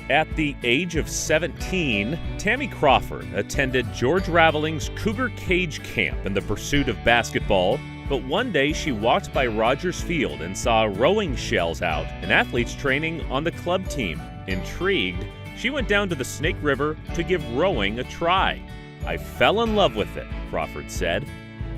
At the age of 17, Tammy Crawford attended George Raveling's Cougar Cage Camp in the pursuit of basketball, but one day she walked by Rogers Field and saw rowing shells out and athletes training on the club team. Intrigued, she went down to the Snake River to give rowing a try. "I fell in love with it," Crawford said.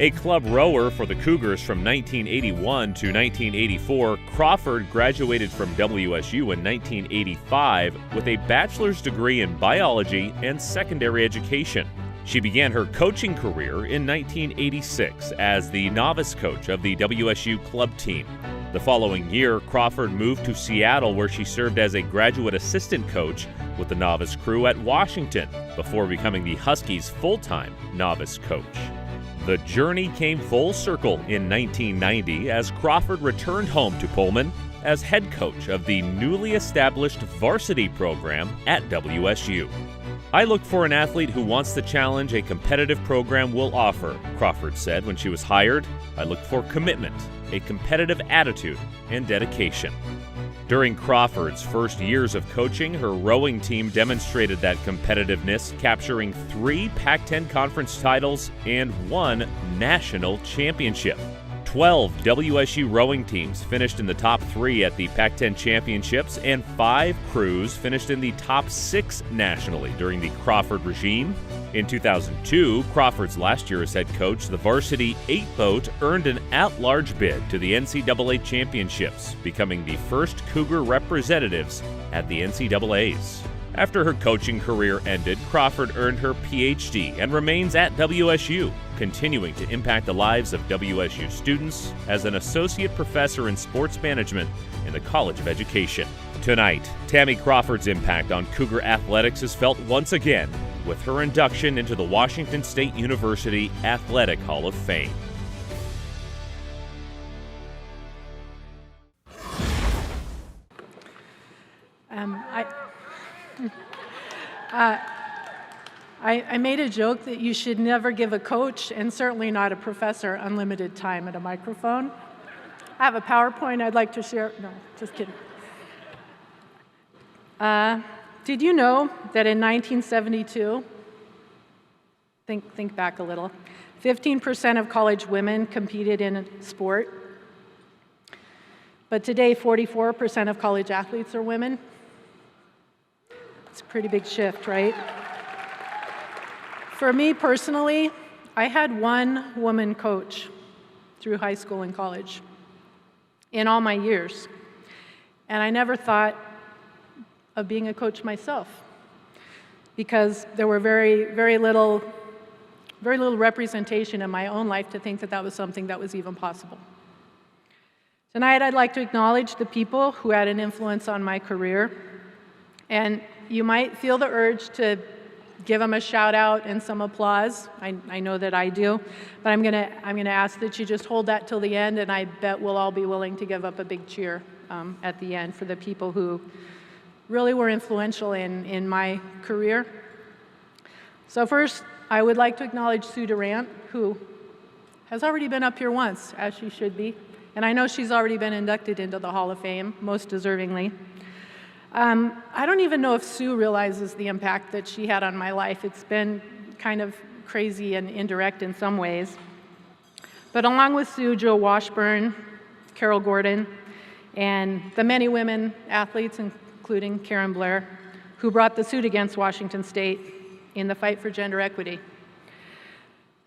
A club rower for the Cougars from 1981 to 1984, Crawford graduated from WSU in 1985 with a bachelor's degree in biology and secondary education. She began her coaching career in 1986 as the novice coach of the WSU club team. The following year, Crawford moved to Seattle, where she served as a graduate assistant coach with the novice crew at Washington before becoming the Huskies' full-time novice coach. The journey came full circle in 1990 as Crawford returned home to Pullman as head coach of the newly established varsity program at WSU. "I look for an athlete who wants the challenge a competitive program will offer," Crawford said when she was hired. "I look for commitment, a competitive attitude, and dedication." During Crawford's first years of coaching, her rowing team demonstrated that competitiveness, capturing 3 Pac-10 conference titles and 1 national championship. 12 WSU rowing teams finished in the top 3 at the Pac-10 championships, and 5 crews finished in the top 6 nationally during the Crawford regime. In 2002, Crawford's last year as head coach, the varsity 8-boat earned an at-large bid to the NCAA championships, becoming the first Cougar representatives at the NCAAs. After her coaching career ended, Crawford earned her PhD and remains at WSU, continuing to impact the lives of WSU students as an associate professor in sports management in the College of Education. Tonight, Tammy Crawford's impact on Cougar athletics is felt once again with her induction into the Washington State University Athletic Hall of Fame. I made a joke that you should never give a coach, and certainly not a professor, unlimited time at a microphone. I have a PowerPoint I'd like to share. No, just kidding. Did you know that in 1972, think back a little, 15% of college women competed in sport, but today 44% of college athletes are women? It's a pretty big shift, right? For me personally, I had one woman coach through high school and college in all my years, and I never thought of being a coach myself because there were very little representation in my own life to think that that was something that was even possible. Tonight, I'd like to acknowledge the people who had an influence on my career, and you might feel the urge to give them a shout out and some applause. I know that I do, but I'm gonna ask that you just hold that till the end, and I bet we'll all be willing to give up a big cheer at the end for the people who really were influential in my career. So first, I would like to acknowledge Sue Durant, who has already been up here once, as she should be, and I know she's already been inducted into the Hall of Fame, most deservingly. I don't even know if Sue realizes the impact that she had on my life. It's been kind of crazy and indirect in some ways. But along with Sue, Joe Washburn, Carol Gordon, and the many women athletes, including Karen Blair, who brought the suit against Washington State in the fight for gender equity.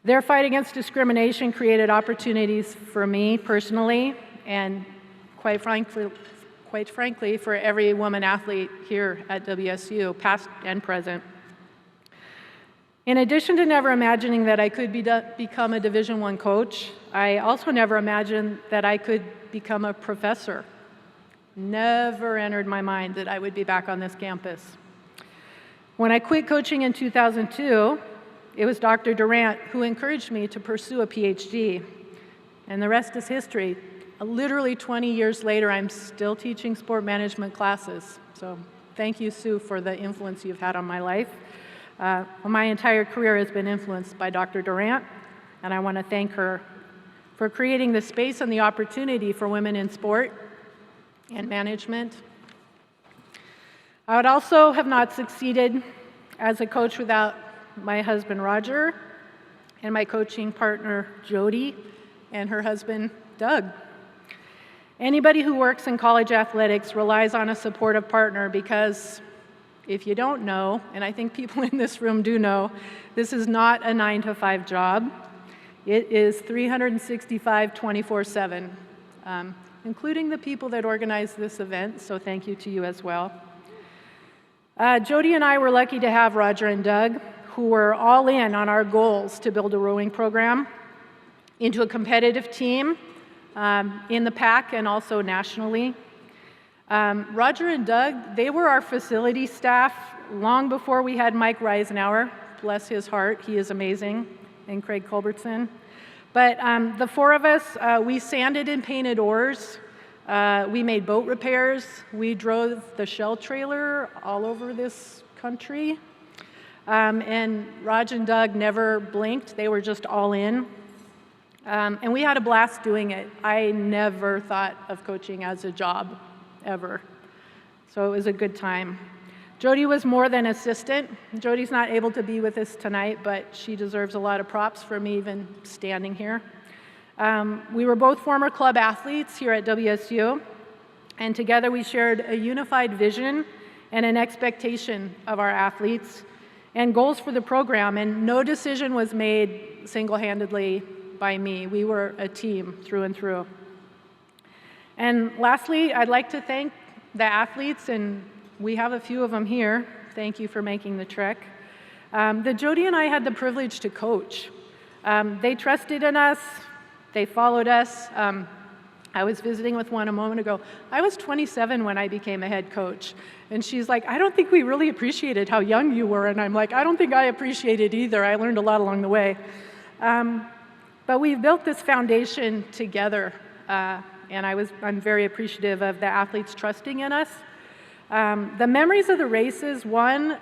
Their fight against discrimination created opportunities for me personally, and quite frankly, for every woman athlete here at WSU, past and present. In addition to never imagining that I could become a Division I coach, I also never imagined that I could become a professor. Never entered my mind that I would be back on this campus. When I quit coaching in 2002, it was Dr. Durant who encouraged me to pursue a PhD, and the rest is history. Literally 20 years later, I'm still teaching sport management classes. So thank you, Sue, for the influence you've had on my life. My entire career has been influenced by Dr. Durant, and I want to thank her for creating the space and the opportunity for women in sport and management. I would also have not succeeded as a coach without my husband, Roger, and my coaching partner, Jody, and her husband, Doug. Anybody who works in college athletics relies on a supportive partner because if you don't know, and I think people in this room do know, this is not a 9-to-5 job. It is 365, 24/7, including the people that organized this event, so thank you to you as well. Jody and I were lucky to have Roger and Doug, who were all in on our goals to build a rowing program into a competitive team in the PAC and also nationally. Roger and Doug, they were our facility staff long before we had Mike Reisenauer, bless his heart, he is amazing, and Craig Culbertson. But the four of us, we sanded and painted oars, we made boat repairs, we drove the shell trailer all over this country, and Raj and Doug never blinked, they were just all in. And we had a blast doing it. I never thought of coaching as a job, ever. So it was a good time. Jody was more than assistant. Jody's not able to be with us tonight, but she deserves a lot of props for me even standing here. We were both former club athletes here at WSU, and together we shared a unified vision and an expectation of our athletes and goals for the program, and no decision was made single-handedly by me. We were a team through and through. And lastly, I'd like to thank the athletes, and we have a few of them here. Thank you for making the trek. That Jody and I had the privilege to coach. They trusted in us, they followed us. I was visiting with one a moment ago. I was 27 when I became a head coach. And she's like, I don't think we really appreciated how young you were. And I'm like, I don't think I appreciated either. I learned a lot along the way. But we've built this foundation together. And I'm very appreciative of the athletes trusting in us. The memories of the races, one,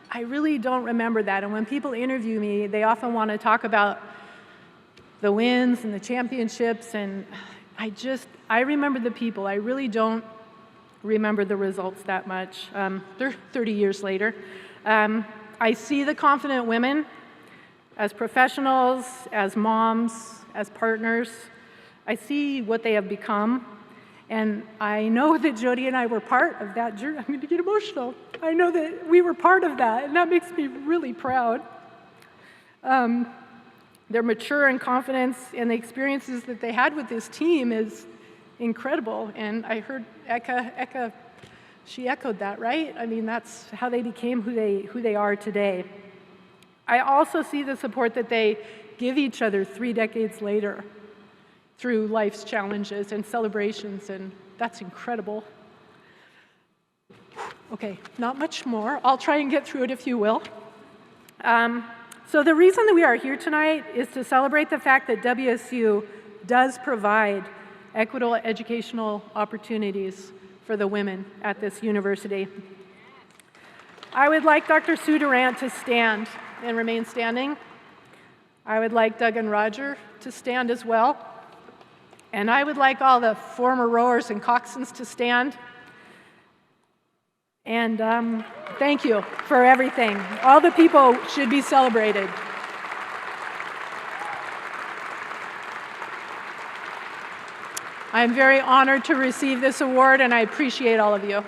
I really don't remember that. And when people interview me, they often want to talk about the wins and the championships. And I remember the people. I really don't remember the results that much. They're 30 years later. I see the confident women as professionals, as moms, as partners. I see what they have become. And I know that Jody and I were part of that journey. I'm going to get emotional. I know that we were part of that, and that makes me really proud. Their mature and confidence and the experiences that they had with this team is incredible. And I heard Eka, she echoed that, right? I mean, that's how they became who they are today. I also see the support that they give each other 3 decades later through life's challenges and celebrations, and that's incredible. Okay, not much more. I'll try and get through it if you will. So the reason that we are here tonight is to celebrate the fact that WSU does provide equitable educational opportunities for the women at this university. I would like Dr. Sue Durant to stand and remain standing. I would like Doug and Roger to stand as well. And I would like all the former rowers and coxswains to stand. And thank you for everything. All the people should be celebrated. I'm very honored to receive this award, and I appreciate all of you.